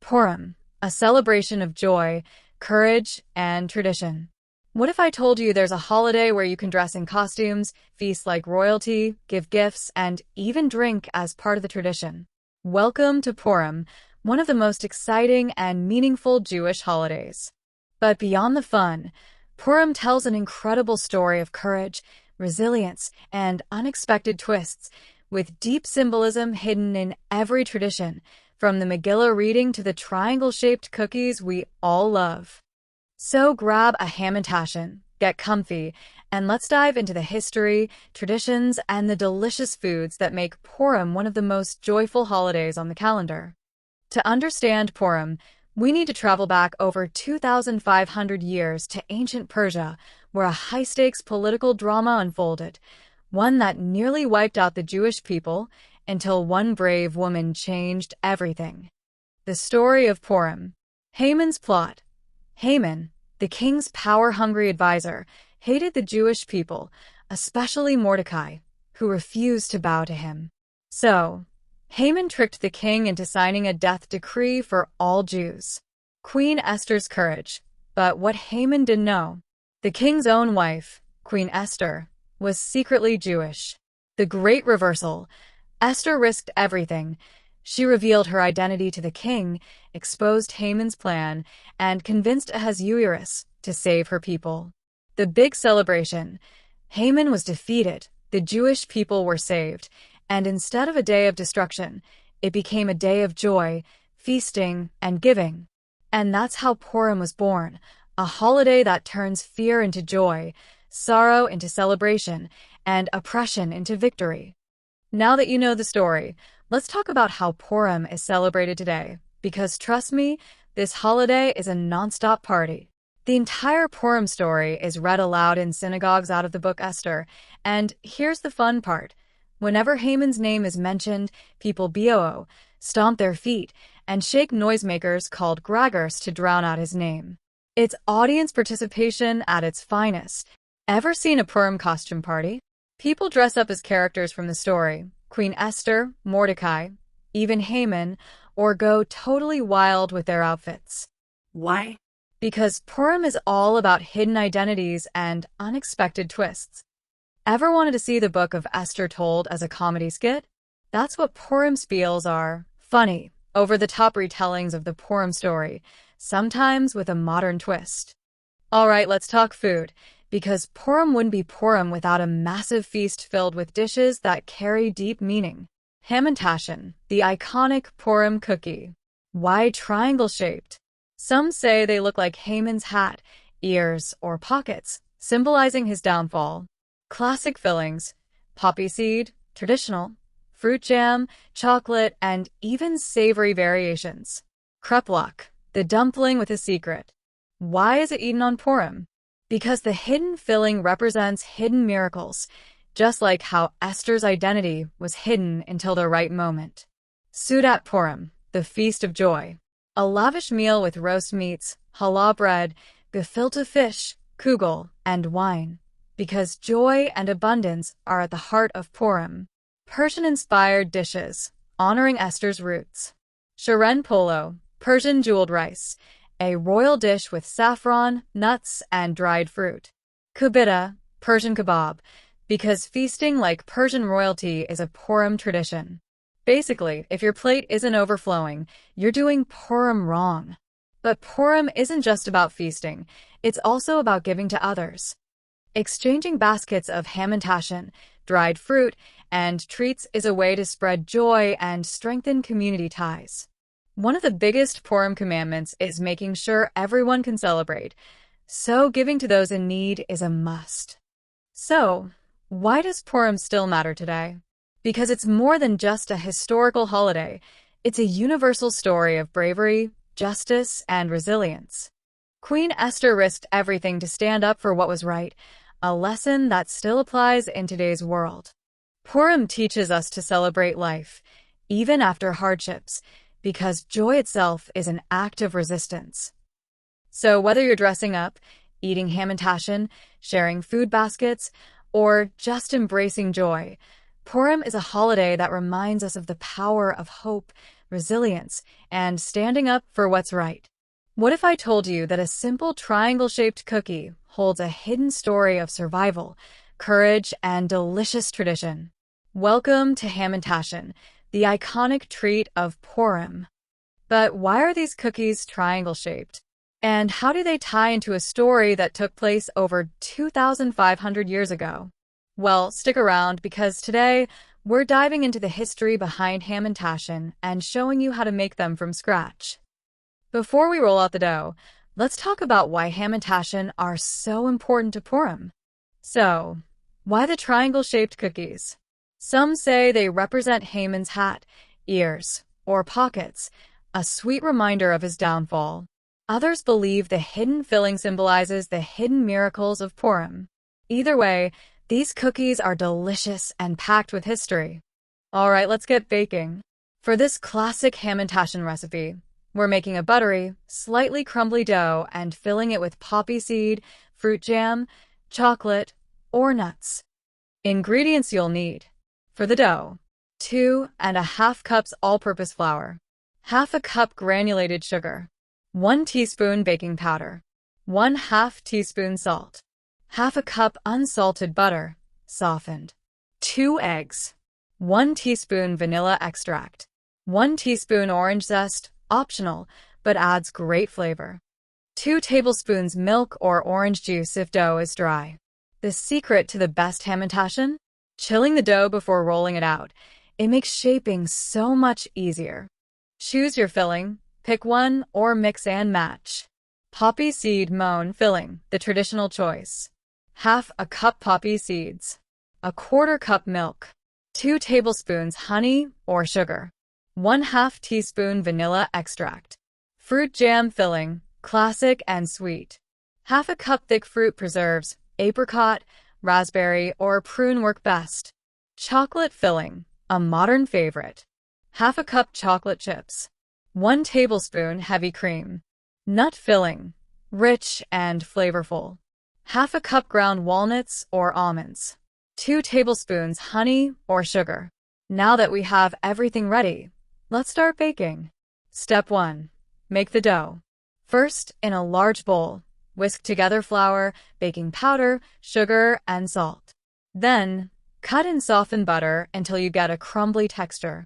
Purim, a celebration of joy, courage, and tradition. What if I told you there's a holiday where you can dress in costumes, feast like royalty, give gifts, and even drink as part of the tradition? Welcome to Purim, one of the most exciting and meaningful Jewish holidays. But beyond the fun, Purim tells an incredible story of courage, resilience, and unexpected twists, with deep symbolism hidden in every tradition, from the Megillah reading to the triangle-shaped cookies we all love. So grab a Hamantaschen, get comfy, and let's dive into the history, traditions, and the delicious foods that make Purim one of the most joyful holidays on the calendar. To understand Purim, we need to travel back over 2,500 years to ancient Persia, where a high-stakes political drama unfolded, one that nearly wiped out the Jewish people until one brave woman changed everything. The story of Purim. Haman's plot. Haman, the king's power-hungry advisor, hated the Jewish people, especially Mordecai, who refused to bow to him. So, Haman tricked the king into signing a death decree for all Jews. Queen Esther's courage. But what Haman didn't know, the king's own wife, Queen Esther, was secretly Jewish. The great reversal. Esther risked everything. She revealed her identity to the king, exposed Haman's plan, and convinced Ahasuerus to save her people. The big celebration. Haman was defeated, the Jewish people were saved, and instead of a day of destruction, it became a day of joy, feasting, and giving. And that's how Purim was born, a holiday that turns fear into joy, sorrow into celebration, and oppression into victory. Now that you know the story, let's talk about how Purim is celebrated today, because trust me, this holiday is a nonstop party. The entire Purim story is read aloud in synagogues out of the book Esther, and here's the fun part. Whenever Haman's name is mentioned, people boo, stomp their feet, and shake noisemakers called graggers to drown out his name. It's audience participation at its finest. Ever seen a Purim costume party? People dress up as characters from the story, Queen Esther, Mordecai, even Haman, or go totally wild with their outfits. Why? Because Purim is all about hidden identities and unexpected twists. Ever wanted to see the book of Esther told as a comedy skit? That's what Purim spiels are. Funny, over-the-top retellings of the Purim story, sometimes with a modern twist. All right, let's talk food. Because Purim wouldn't be Purim without a massive feast filled with dishes that carry deep meaning. Hamantaschen, the iconic Purim cookie. Why triangle-shaped? Some say they look like Haman's hat, ears, or pockets, symbolizing his downfall. Classic fillings: poppy seed, traditional, fruit jam, chocolate, and even savory variations. Kreplach, the dumpling with a secret. Why is it eaten on Purim? Because the hidden filling represents hidden miracles, just like how Esther's identity was hidden until the right moment. Sudat Purim, the feast of joy. A lavish meal with roast meats, challah bread, gefilte fish, kugel, and wine. Because joy and abundance are at the heart of Purim. Persian-inspired dishes, honoring Esther's roots. Sharen polo, Persian jeweled rice, a royal dish with saffron, nuts, and dried fruit. Kubita, Persian kebab, because feasting like Persian royalty is a Purim tradition. Basically, if your plate isn't overflowing, you're doing Purim wrong. But Purim isn't just about feasting, it's also about giving to others. Exchanging baskets of Hamantaschen, dried fruit, and treats is a way to spread joy and strengthen community ties. One of the biggest Purim commandments is making sure everyone can celebrate, so giving to those in need is a must. So, why does Purim still matter today? Because it's more than just a historical holiday, it's a universal story of bravery, justice, and resilience. Queen Esther risked everything to stand up for what was right, a lesson that still applies in today's world. Purim teaches us to celebrate life, even after hardships, because joy itself is an act of resistance. So whether you're dressing up, eating Hamantaschen, sharing food baskets, or just embracing joy, Purim is a holiday that reminds us of the power of hope, resilience, and standing up for what's right. What if I told you that a simple triangle-shaped cookie holds a hidden story of survival, courage, and delicious tradition? Welcome to Hamantaschen, the iconic treat of Purim. But why are these cookies triangle-shaped? And how do they tie into a story that took place over 2,500 years ago? Well, stick around because today we're diving into the history behind Hamantaschen and showing you how to make them from scratch. Before we roll out the dough, let's talk about why Hamantaschen are so important to Purim. So, why the triangle-shaped cookies? Some say they represent Haman's hat, ears, or pockets, a sweet reminder of his downfall. Others believe the hidden filling symbolizes the hidden miracles of Purim. Either way, these cookies are delicious and packed with history. All right, let's get baking. For this classic Hamantaschen recipe, we're making a buttery, slightly crumbly dough and filling it with poppy seed, fruit jam, chocolate, or nuts. Ingredients you'll need. For the dough, 2½ cups all-purpose flour, ½ cup granulated sugar, 1 teaspoon baking powder, 1/2 teaspoon salt, ½ cup unsalted butter, softened, 2 eggs, 1 teaspoon vanilla extract, 1 teaspoon orange zest, optional, but adds great flavor, 2 tablespoons milk or orange juice if dough is dry. The secret to the best Hamantaschen? Chilling the dough before rolling it out. It makes shaping so much easier. Choose your filling, pick one, or mix and match. Poppy seed mown filling, the traditional choice. ½ cup poppy seeds, 1/4 cup milk, 2 tablespoons honey or sugar, 1/2 teaspoon vanilla extract. Fruit jam filling, classic and sweet. ½ cup thick fruit preserves, apricot, raspberry, or prune work best. Chocolate filling, a modern favorite. ½ cup chocolate chips, 1 tablespoon heavy cream. Nut filling, rich and flavorful. ½ cup ground walnuts or almonds. 2 tablespoons honey or sugar. Now that we have everything ready, let's start baking. Step 1. Make the dough. First, in a large bowl, whisk together flour, baking powder, sugar, and salt. Then, cut and soften butter until you get a crumbly texture.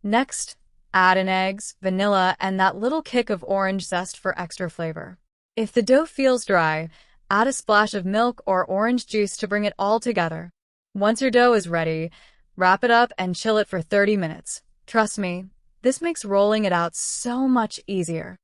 Next, add in eggs, vanilla, and that little kick of orange zest for extra flavor. If the dough feels dry, add a splash of milk or orange juice to bring it all together. Once your dough is ready, wrap it up and chill it for 30 minutes. Trust me, this makes rolling it out so much easier.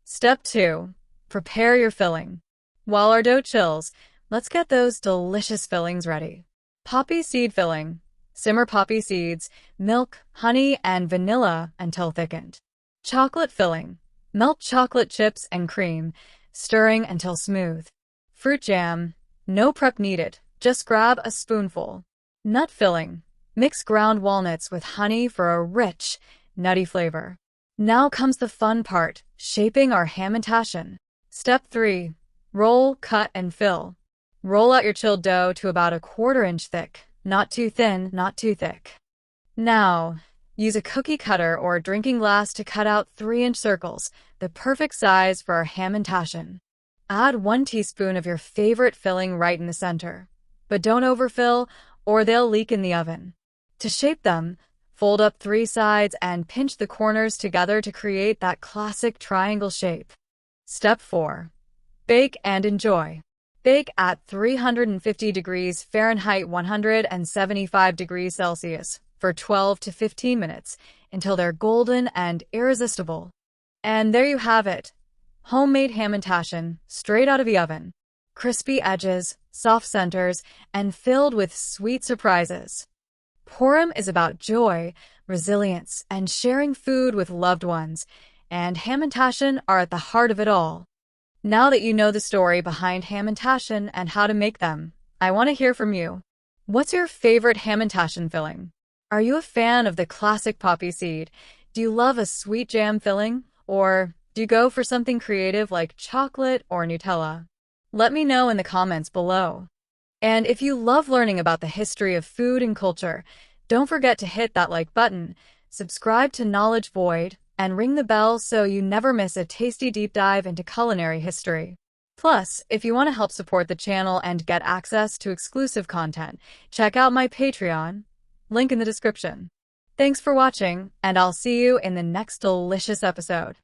Step 2. Prepare your filling. While our dough chills, let's get those delicious fillings ready. Poppy seed filling. Simmer poppy seeds, milk, honey, and vanilla until thickened. Chocolate filling. Melt chocolate chips and cream, stirring until smooth. Fruit jam. No prep needed, just grab a spoonful. Nut filling. Mix ground walnuts with honey for a rich, nutty flavor. Now comes the fun part, shaping our Hamantaschen. Step 3. Roll, cut, and fill. Roll out your chilled dough to about 1/4 inch thick. Not too thin, not too thick. Now, use a cookie cutter or a drinking glass to cut out 3-inch circles, the perfect size for our Hamantaschen. Add 1 teaspoon of your favorite filling right in the center. But don't overfill, or they'll leak in the oven. To shape them, fold up 3 sides and pinch the corners together to create that classic triangle shape. Step 4. Bake and enjoy. Bake at 350 degrees Fahrenheit 175 degrees Celsius for 12 to 15 minutes until they're golden and irresistible. And there you have it. Homemade Hamantaschen, straight out of the oven. Crispy edges, soft centers, and filled with sweet surprises. Purim is about joy, resilience, and sharing food with loved ones, and Hamantaschen are at the heart of it all. Now that you know the story behind Hamantaschen and how to make them, I want to hear from you. What's your favorite Hamantaschen filling? Are you a fan of the classic poppy seed? Do you love a sweet jam filling? Or do you go for something creative like chocolate or Nutella? Let me know in the comments below. And if you love learning about the history of food and culture, don't forget to hit that like button, subscribe to Knowledge Void, and ring the bell so you never miss a tasty deep dive into culinary history. Plus, if you want to help support the channel and get access to exclusive content, check out my Patreon, link in the description. Thanks for watching, and I'll see you in the next delicious episode.